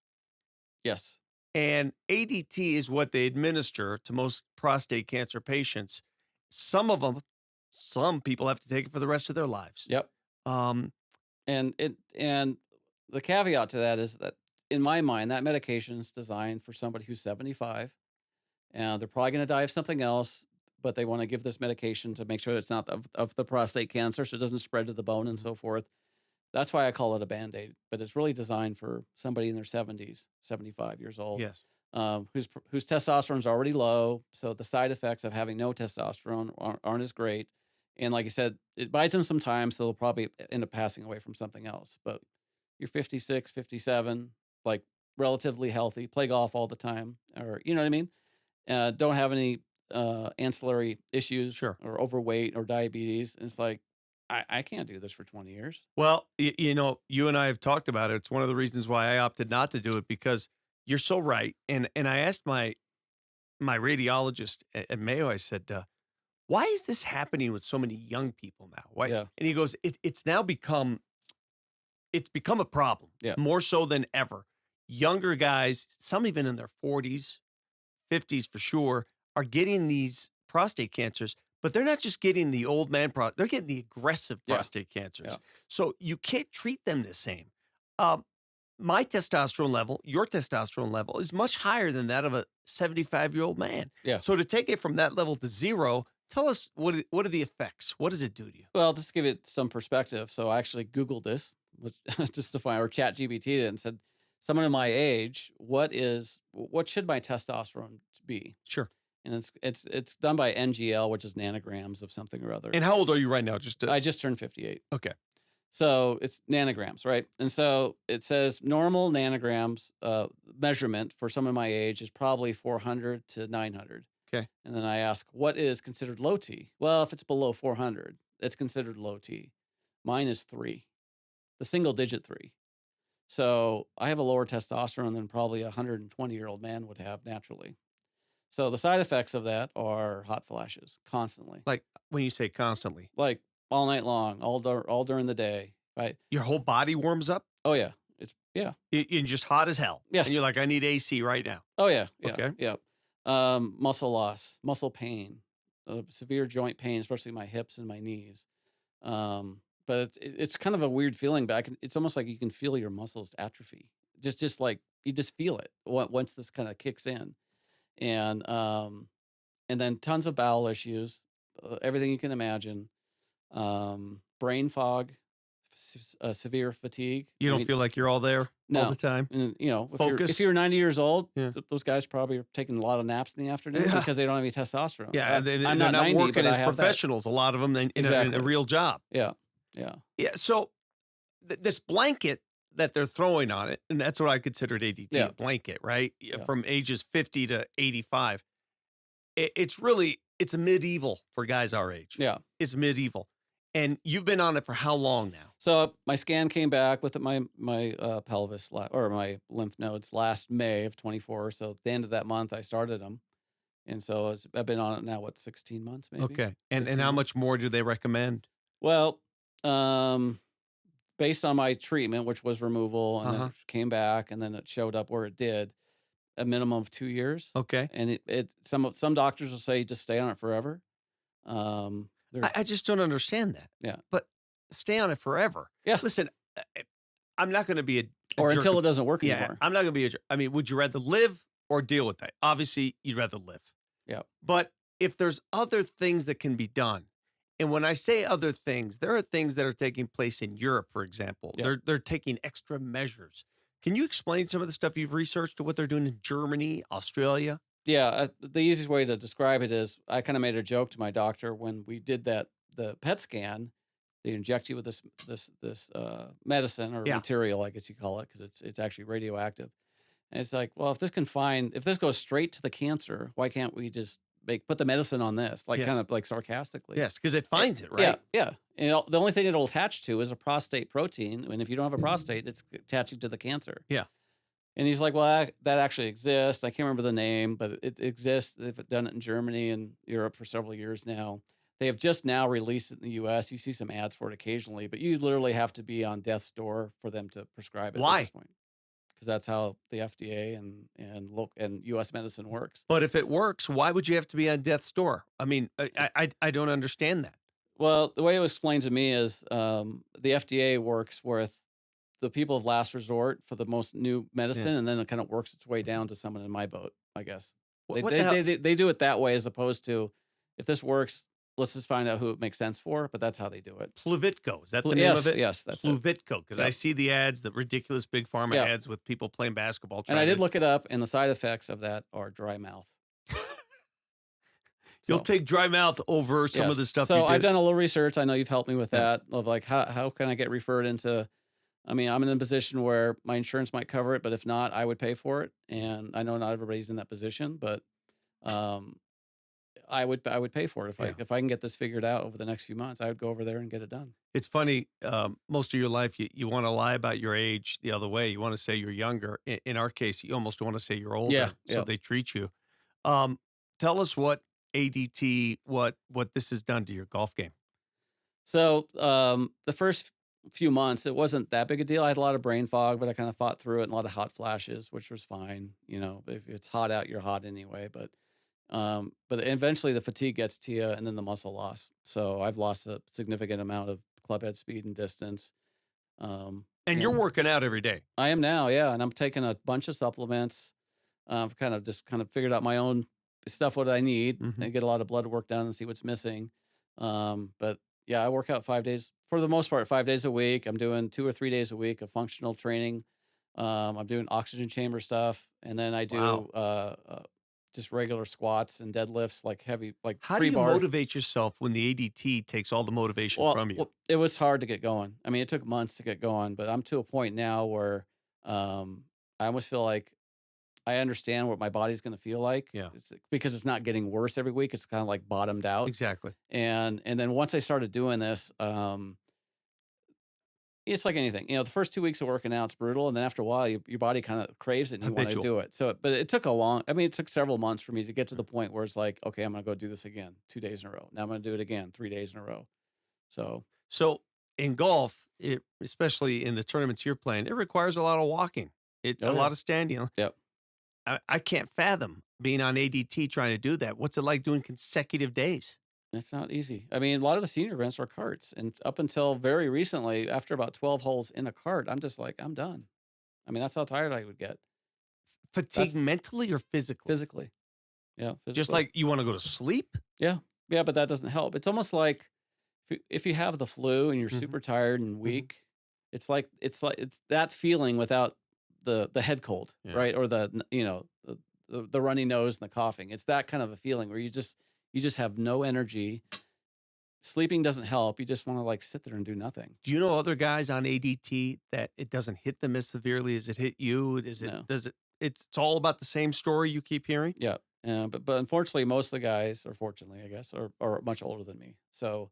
Yes. And ADT is what they administer to most prostate cancer patients. Some of them, some people have to take it for the rest of their lives. Yep. Um, And the caveat to that is that in my mind, that medication is designed for somebody who's 75, and they're probably going to die of something else, but they want to give this medication to make sure it's not of the prostate cancer, so it doesn't spread to the bone and mhm, so forth. That's why I call it a Band-Aid, but it's really designed for somebody in their 70s, 75 years old, yes. whose testosterone is already low. So the side effects of having no testosterone aren't as great. And like I said, it buys them some time, so they'll probably end up passing away from something else. But you're 56, 57, like relatively healthy, play golf all the time, or you know what I mean? Don't have any ancillary issues Sure. or overweight or diabetes. And it's like, I can't do this for 20 years. Well, you and I have talked about it. It's one of the reasons why I opted not to do it because you're so right. And I asked my radiologist at Mayo. I said, "Why is this happening with so many young people now?" Why? Yeah. And he goes, "It's now become a problem Yeah. more so than ever. Younger guys, some even in their 40s, 50s for sure, are getting these prostate cancers, but they're not just getting the old man they're getting the aggressive Yeah. prostate cancers. Yeah. So you can't treat them the same. Um, my testosterone level, your testosterone level is much higher than that of a 75-year-old man. Yeah. So to take it from that level to zero, tell us what are the effects? What does it do to you? Well, just to give it some perspective. So I actually Googled this, which, just to find, or Chat GPT it and said, someone in my age, what should my testosterone be? Sure. And it's done by NGL, which is nanograms of something or other. And how old are you right now? Just to I just turned 58. okay. So it's nanograms, right? And so it says normal nanograms measurement for someone my age is probably 400 to 900. Okay. And then I ask, what is considered low T? Well, if it's below 400, it's considered low T. Mine is 3, the single digit 3. So I have a lower testosterone than probably a 120-year-old man would have naturally. So the side effects of that are hot flashes constantly, Like when you say constantly, like all night long, all during the day, right? your whole body warms up. Oh yeah, yeah, You're just hot as hell. And yes, you're like, I need AC right now. oh yeah, yeah, Okay. yeah. Muscle loss, muscle pain, severe joint pain, especially my hips and my knees. But it's kind of a weird feeling, but it's almost like you can feel your muscles atrophy. Just like you just feel it once this kind of kicks in, and um, and then tons of bowel issues, everything you can imagine, brain fog, severe fatigue. You I don't mean, feel like you're all there? all the No. time. And, if Focus. you're 90 years old, Yeah. those guys probably are taking a lot of naps in the afternoon Yeah. because they don't have any testosterone. Yeah, I'm they're not not 90, working but I as have that. professionals, a lot of them in a Exactly. real job. Yeah. Yeah. Yeah, so this blanket that they're throwing on it, and that's what I considered ADT, Yeah. a blanket, right? Yeah, Yeah. from ages 50 to 85. It's medieval for guys our age. Yeah. It's medieval. And you've been on it for how long now? So my scan came back with my pelvis or my lymph nodes last May of 24. So at the end of that month, I started them, and so I've been on it now. What, 16 months, maybe Okay. And 15 how months? much more do they recommend? Well, um, based on my treatment, which was removal, and then Uh-huh. it came back, and then it showed up where it did, a minimum of 2 years. Okay. And some doctors will say just stay on it forever. There's I just don't understand that. Yeah. But stay on it forever. Yeah. Listen, I'm not going to be a Or jerk until it doesn't work Yeah, anymore. I'm not going to be a jerk. I mean, would you rather live or deal with that? Obviously, you'd rather live. Yeah. But if there's other things that can be done, and when I say other things, there are things that are taking place in Europe, for example. Yeah. They're taking extra measures. Can you explain some of the stuff you've researched to what they're doing in Germany, Australia? Yeah, the easiest way to describe it is I kind of made a joke to my doctor when we did the PET scan. They inject you with this medicine or Yeah. material, I guess you call it, because it's actually radioactive. And it's like, well, if this goes straight to the cancer, why can't we just put the medicine on this? Like, Yes. kind of like sarcastically. Yes, because it finds it, Yeah, right? yeah. And the only thing it'll attach to is a prostate protein, and if you don't have a prostate, it's attaching to the cancer. Yeah. And he's like, well, that actually exists. I can't remember the name, but it exists. They've done it in Germany and Europe for several years now. They have just now released it in the U.S. You see some ads for it occasionally, but you literally have to be on death's door for them to prescribe it Why? at this point. Because that's how the FDA and U.S. medicine works. But if it works, why would you have to be on death's door? I mean, I don't understand that. Well, the way it was explained to me is the FDA works with the people of last resort for the most new medicine, and then it kind of works its way down to someone in my boat, I guess. What the hell? They do it that way as opposed to, if this works, let's just find out who it makes sense for, but that's how they do it. Pluvitco, is that the name of it? Yes, that's it. Pluvitco, because I Yep. see the ads, the ridiculous big pharma Yeah. ads with people playing basketball. And I trying did to- look it up, and the side effects of that are dry mouth. You'll So, take dry mouth over some of yes. the stuff So you I've did. done a little research. I know you've helped me with Yeah. that. Of like, how can I get referred into? I mean, I'm in a position where my insurance might cover it, but if not, I would pay for it. And I know not everybody's in that position, but I would pay for it Yeah. if I can get this figured out over the next few months. I would go over there and get it done. It's funny. Most of your life, you want to lie about your age the other way. You want to say you're younger. In our case, you almost want to say you're older. Yeah, So yeah. they treat you. Tell us what ADT, what this has done to your golf game. So the first few months, it wasn't that big a deal. I had a lot of brain fog, but I kind of fought through it, and a lot of hot flashes, which was fine. If it's hot out, you're hot anyway. But eventually the fatigue gets to you, and then the muscle loss. So I've lost a significant amount of club head speed and distance. And you're working out every day. I am now, yeah, and I'm taking a bunch of supplements. I've kind of figured out my own stuff, what I need, Mhm. and get a lot of blood work done and see what's missing. But yeah, I work out 5 days for the most part, 5 days a week. I'm doing 2 or 3 days a week of functional training. I'm doing oxygen chamber stuff, and then I do Wow. just regular squats and deadlifts, like heavy, like How do free you bar. motivate yourself when the ADT takes all the motivation from you? Well, it was hard to get going. I mean, it took months to get going, but I'm to a point now where I almost feel like I understand what my body's going to feel like. Yeah. Because it's not getting worse every week. It's kind of like bottomed out. Exactly. And then once I started doing this, it's like anything. The first 2 weeks of working out, it's brutal, and then after a while, your body kind of craves it and you want to Habitual. do it. So, but it took it took several months for me to get to the point where it's like, okay, I'm going to go do this again 2 days in a row. Now I'm going to do it again 3 days in a row. So in golf, especially in the tournaments you're playing, it requires a lot of walking. A yeah. lot of standing. Yep. I can't fathom being on ADT trying to do that. What's it like doing consecutive days? It's not easy. I mean, a lot of the senior events are carts, and up until very recently, after about 12 holes in a cart, I'm just like, I'm done. I mean, that's how tired I would get Fatigue mentally or physically? physically. Yeah, Just physically. like you want to go to sleep? Yeah, but that doesn't help. It's almost like if you have the flu and you're Mhm. super tired and weak, it's that feeling without the head cold, Yeah. right? Or the runny nose and the coughing. It's that kind of a feeling where you just have no energy. Sleeping doesn't help. You just want to like sit there and do nothing. Do you know other guys on ADT that it doesn't hit them as severely as it hit you? No. It's all about the same story you keep hearing? Yeah. But unfortunately, most of the guys, or fortunately, I guess, are much older than me, so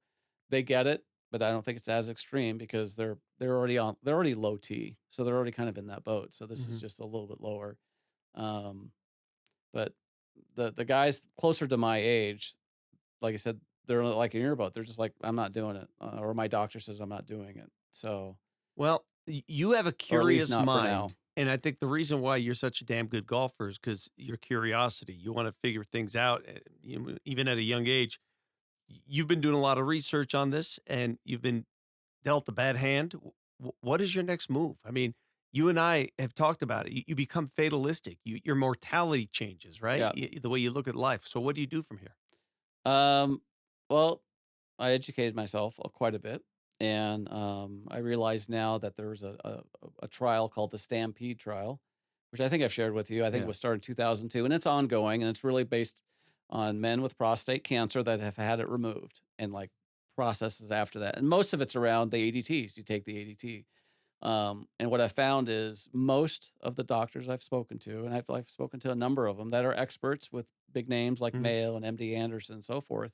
they get it. But I don't think it's as extreme because they're already low T, so they're already kind of in that boat. So this is Mhm. just a little bit lower. Um, but the guys closer to my age, like I said, they're like in your boat. They're just like, I'm not doing it, or my doctor says I'm not doing it. So, Well, you have a or at least curious not for now. mind, and I think the reason why you're such a damn good golfer is because your curiosity. You wanna figure things out, even at a young age. You've been doing a lot of research on this, and you've been dealt a bad hand. What is your next move? I mean, you and I have talked about it. You become fatalistic. Your mortality changes, right? Yeah. The way you look at life. So what do you do from here? Um, well, I educated myself quite a bit, and I realize now that there's a trial called the Stampede trial, which I think I've shared with you. I think it Yeah. was started in 2002, and it's ongoing, and it's really based on men with prostate cancer that have had it removed, and like processes after that. And most of it's around the ADTs. You take the ADT. And what I found is most of the doctors I've spoken to, and I've spoken to a number of them that are experts with big names like Mhm. Mayo and MD Anderson and so forth,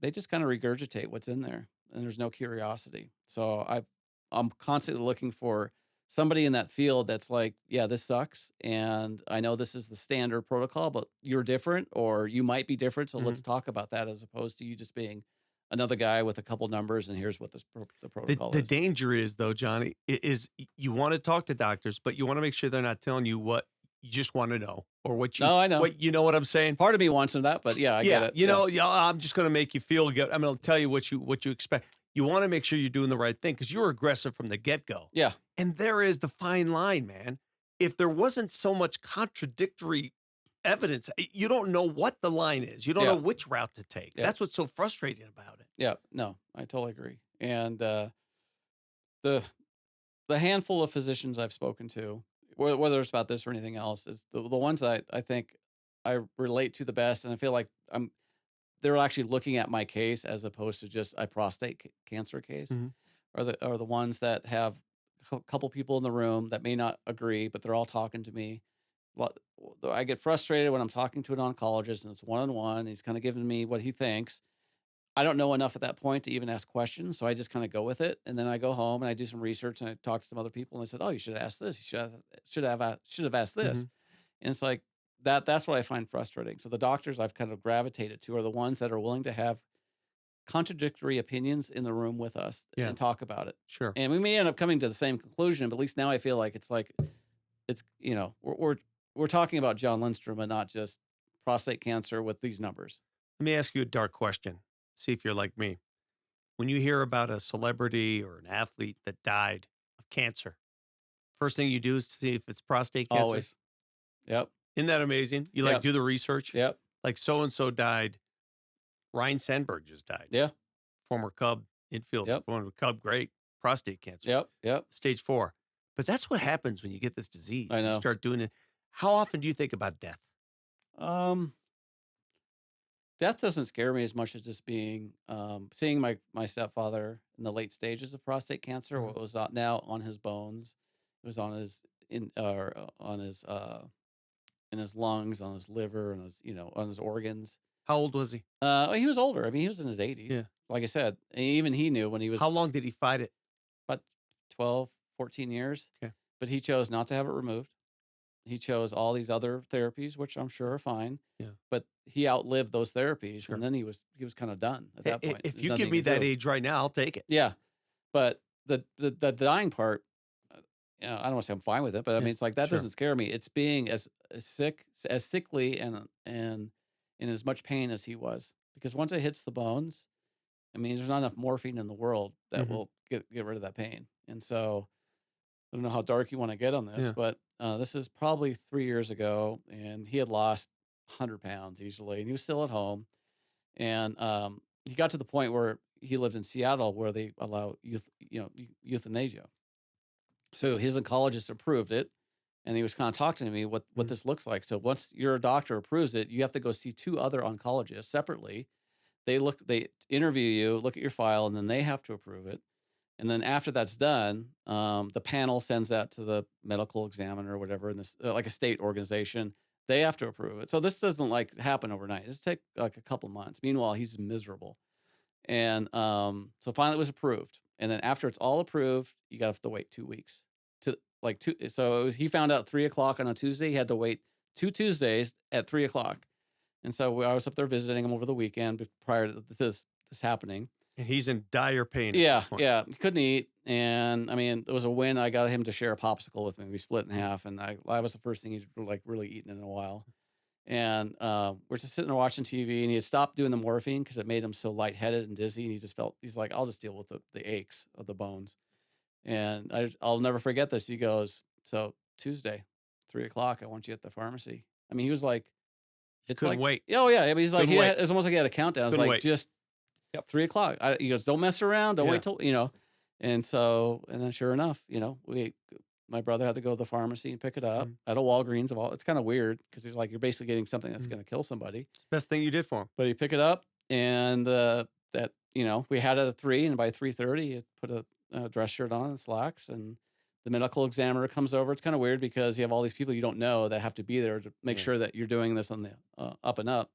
they just kind of regurgitate what's in there, and there's no curiosity. So I'm constantly looking for somebody in that field that's like, yeah, this sucks, and I know this is the standard protocol, but you're different, or you might be different. So let's Mhm. talk about that as opposed to you just being another guy with a couple numbers, and here's what the The protocol the is. danger is though, Johnny, you want to talk to doctors, but you want to make sure they're not telling you what you just want to know or No, I know. what you know what I'm saying? Part of me wants some of that, but yeah, I get Yeah, it. Yeah. yeah, I'm just gonna make you feel good. I'm gonna tell you what you expect. You wanna make sure you're doing the right thing because 'cause you're aggressive from the get-go. Yeah. And there is the fine line, man. If there wasn't so much contradictory evidence, you don't know what the line is. You don't know Yeah. which route to take. Yeah. That's what's so frustrating about it. Yeah. No, I totally agree. And the the handful of physicians I've spoken to, whether it's about this or anything else, is the ones I think I relate to the best, and I feel like they're actually looking at my case as opposed to just a prostate cancer case, Mhm. are the ones that have a couple people in the room that may not agree, but they're all talking to me. Well, I get frustrated when I'm talking to an oncologist and it's one on one. He's kind of giving me what he thinks. I don't know enough at that point to even ask questions, so I just kinda go with it, and then I go home and I do some research and I talk to some other people and I said, "Oh, you should ask this. You should have asked this." Mhm. And it's like that's what I find frustrating. So the doctors I've kind of gravitated to are the ones that are willing to have contradictory opinions in the room with us Yeah, and talk about it. sure. And we may end up coming to the same conclusion, but at least now I feel like it's we're talking about Jon Lindstrom and not just prostate cancer with these numbers. Let me ask you a dark question. See if you're like me. When you hear about a celebrity or an athlete that died of cancer, first thing you do is see if it's prostate cancer? Always. Yep. Isn't that amazing? You, like, Yep. do the research? Yep. Like, so and so died. Ryan Sandberg just died. Yeah. Former Cub infielder, Yep. former Cub great, prostate cancer, Yep. Yep. stage 4. But that's what happens when you get this disease. I You know. start doing it. How often do you think about death? Um, Death doesn't scare me as much as just being seeing my stepfather in the late stages of prostate cancer. Mhm. What was now on his bones, it was on his on his in his lungs, on his liver, and his on his organs. How old was he? He was older. I mean, he was in his 80s. Yeah. Like I said, even he knew when he How was long did he fight it? about 12, 14 years, Okay, but he chose not to have it removed. He chose all these other therapies, which I'm sure are fine, yeah, but he outlived those therapies, and sure. then he was kinda done at that point. If There's you nothing give he me could that do. age right now, I'll take it. Yeah, but the dying part, I don't wanna say I'm fine with it, but I Yeah, mean, it's like that sure, doesn't scare me. It's being as sick, as sickly, and in as much pain as he was, because once it hits the bones, I mean, there's not enough morphine in the world that mhm, will get rid of that pain, and so I don't know how dark you want to get on this, yeah, but this is probably 3 years ago, and he had lost 100 pounds easily, and he was still at home. And he got to the point where he lived in Seattle, where they allow euthanasia. So his oncologist approved it, and he was kind of talking to me what Mhm. this looks like. So once your doctor approves it, you have to go see two other oncologists separately. They interview you, look at your file, and then they have to approve it. And then after that's done, the panel sends that to the medical examiner or whatever in this like a state organization. They have to approve it. So this doesn't like happen overnight. It's take like a couple months. Meanwhile, he's miserable. And so finally it was approved. And then after it's all approved, you got to have to wait 2 weeks to like two. So he found out 3 o'clock on a Tuesday. He had to wait 2 Tuesdays at 3 o'clock. And so I was up there visiting him over the weekend prior to this happening. And he's in dire pain at this Yeah, point. yeah, couldn't eat, and I mean, it was a win. I got him to share a popsicle with me. We split in half, and I was the first thing he's like really eaten in a while. And we're just sitting there watching TV, and he had stopped doing the morphine because it made him so lightheaded and dizzy. And he just felt he's like, I'll just deal with the aches of the bones. And I'll never forget this. He goes, so Tuesday, 3 o'clock, I want you at the pharmacy. I mean, he was like, He it's couldn't like, wait. oh yeah. I mean, he's like, Couldn't wait. it's almost like he had a countdown. It's Couldn't like wait. just Yep. 3 o'clock. He goes, don't mess around. Don't Yeah. wait till. And so, and then sure enough, my brother had to go to the pharmacy and pick it up Mhm. at a Walgreens of all. It's kind of weird because he's like, you're basically getting something that's Mhm. going to kill somebody. It's the best thing you did for him. But he pick it up, and we had it at 3, and by 3:30, it put a dress shirt on and slacks, and the medical examiner comes over. It's kind of weird because you have all these people you don't know that have to be there to make Yeah. sure that you're doing this on the up and up.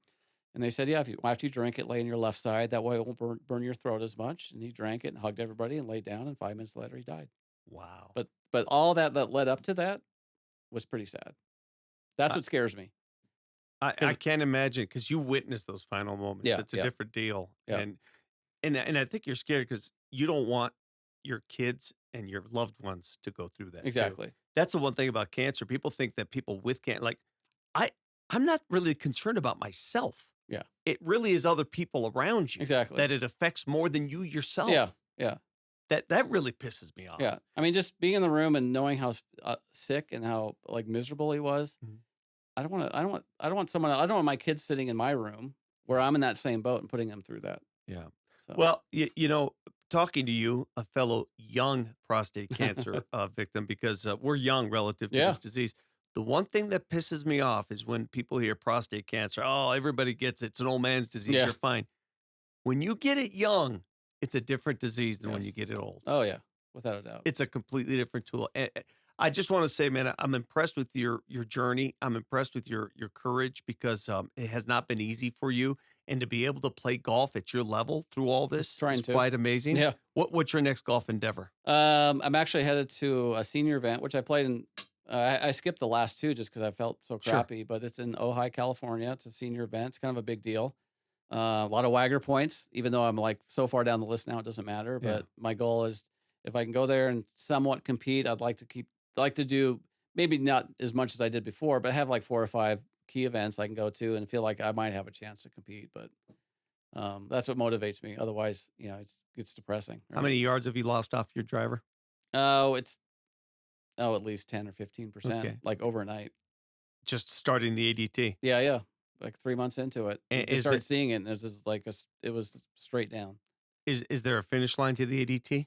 And they said, yeah, if after you drink it, lay on your left side. That way it won't burn your throat as much. And he drank it and hugged everybody and laid down. And 5 minutes later, he died. Wow. But all that led up to that was pretty sad. That's I what scares me. I Because can't imagine because you witnessed those final moments. yeah, It's a yeah, different deal, yeah, and I think you're scared because you don't want your kids and your loved ones to go through that too. exactly. That's the one thing about cancer. People think that people with cancer, like I, I'm not really concerned about myself. Yeah, It really is other people around you exactly. that it affects more than you Yeah, yourself. yeah, That really pisses me off. yeah. I mean, just being in the room and knowing how sick and how like miserable he was. Mhm. I don't want my kids sitting in my room where I'm in that same boat and putting them through that. Yeah. So Well, talking to you, a fellow young prostate cancer victim, because we're young relative to yeah, this disease. The one thing that pisses me off is when people hear prostate cancer. Oh, everybody gets it. It's an old man's disease. yeah, You're fine. When you get it young, it's a different disease than when you yes. get it old. Oh yeah, without a doubt. It's a completely different tool. And I just want to say, man, I'm impressed with your journey. I'm impressed with your courage because it has not been easy for you, and to be able to play golf at your level through all this Trying is to. quite amazing. Yeah. What's your next golf endeavor? I'm actually headed to a senior event, which I played in. I skipped the last two just because I felt so Sure. crappy, but it's in Ojai, California. It's a senior event. It's kind of a big deal. A lot of Wagger points, even though I'm like so far down the list now, it doesn't matter. Yeah. But my goal is if I can go there and somewhat compete, like to do maybe not as much as I did before, but have like 4 or 5 key events I can go to and feel like I might have a chance to compete. But that's what motivates me. Otherwise, it's depressing. How Right? many yards have you lost off your driver? Oh, it's at least 10 or 15%, Okay. like overnight. Just starting the ADT. Yeah, yeah. Like 3 months into it, And just started seeing it, and it was just like it was straight down. is there a finish line to the ADT?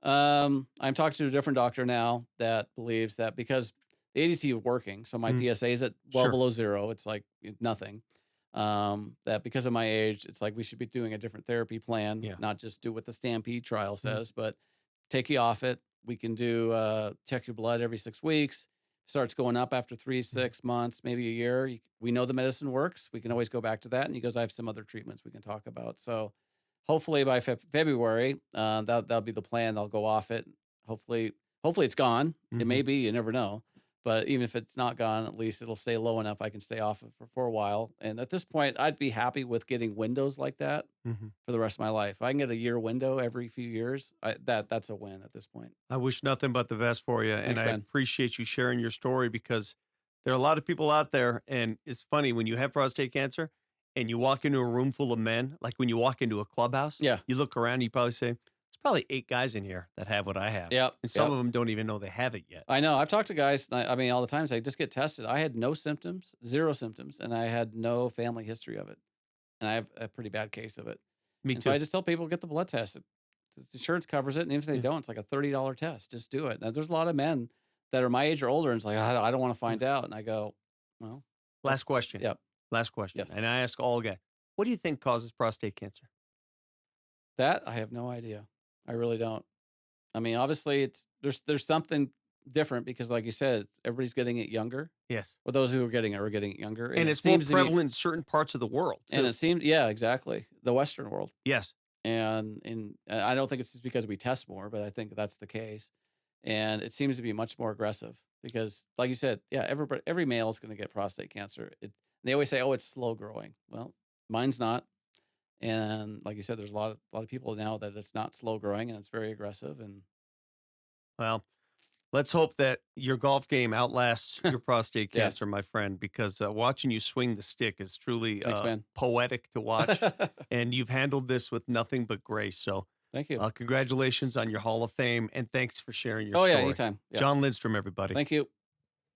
I'm talking to a different doctor now that believes that because the ADT is working, so my Mm, PSA is at well sure. below zero. It's like nothing. That because of my age, it's like we should be doing a different therapy plan, Yeah. not just do what the Stampede trial Mm, says, but take you off it. We can do check your blood every 6 weeks. Starts going up after three, mhm. 6 months, maybe a year. We know the medicine works. We can always go back to that. And he goes, I have some other treatments we can talk about. So hopefully by February, that'll be the plan. They'll go off it. Hopefully, hopefully it's gone. It may Mhm. be. You never know. But even if it's not gone, at least it'll stay low enough I can stay off it for a while. And at this point, I'd be happy with getting windows like that Mhm. for the rest of my life. If I can get a year window every few years, that's a win at this point. I wish nothing but the best for you, and Thanks, I man. appreciate you sharing your story because there are a lot of people out there, and it's funny when you have prostate cancer and you walk into a room full of men, like when you walk into a clubhouse, Yeah. you look around, you probably say, "There's probably 8 guys in here that have what I have," Yep. and some Yep. of them don't even know they have it yet. I know. I've talked to guys. I mean, all the time. Say, just get tested. I had no symptoms, zero symptoms, and I had no family history of it. And I have a pretty bad case of it. Me And so I too. just tell people get the blood test. The insurance covers it, and if they Yeah. don't, it's like a $30 test. Just do it. Now, there's a lot of men that are my age or older, and it's like, I don't want to Yeah. find out. And I go, well, Last that's, question. yep, Last question. yes. And I ask all guys, what do you think causes prostate cancer? That I have no idea. I really don't. I mean, obviously, there's something different because, like you said, everybody's getting it younger. Yes. Or those who are getting it younger, and And it it's more seems to be, prevalent in certain parts of the world and too. it seems, yeah, exactly, the Western world, Yes. and I don't think it's just because we test more, but I think that's the case, and it seems to be much more aggressive because, like you said, yeah, every male is going to get prostate cancer. They always say, oh, it's slow growing. Well, mine's not, and like you said, there's a lot of people now that it's not slow growing and it's very aggressive, and Well, let's hope that your golf game outlasts your prostate cancer, yes, my friend, because watching you swing the stick is truly thanks, man. poetic to watch. And you've handled this with nothing but grace. So, Thank you. congratulations on your Hall of Fame. And thanks for sharing your Oh yeah, story. anytime. Yeah, Jon Lindstrom, everybody. thank you.